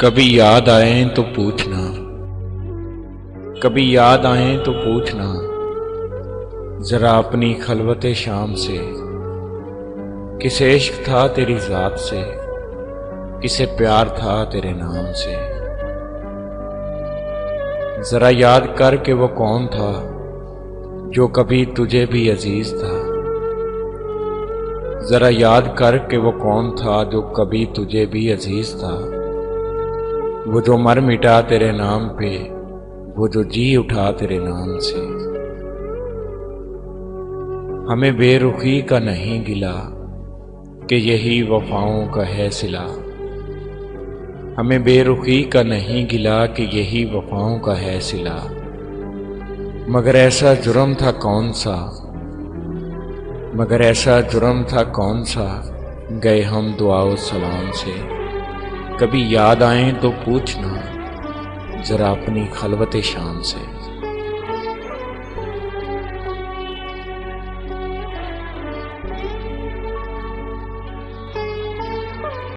कभी याद आए तो पूछना, कभी याद आए तो पूछना जरा अपनी खलवते शाम से, किसे इश्क था तेरी जात से, किसे प्यार था तेरे नाम से। जरा याद कर कि वो कौन था जो कभी तुझे भी अजीज था। जरा याद कर कि वो कौन था जो कभी तुझे भी अजीज था। वो जो मर मिटा तेरे नाम पे, वो जो जी उठा तेरे नाम से। हमें बेरुखी का नहीं गिला कि यही वफाओं का है सिला। हमें बेरुखी का नहीं गिला कि यही वफाओं का है सिला। मगर ऐसा जुर्म था कौन सा, मगर ऐसा जुर्म था कौन सा, गए हम दुआओ सलाम से। कभी याद आए तो पूछना जरा अपनी खलवते शाम से।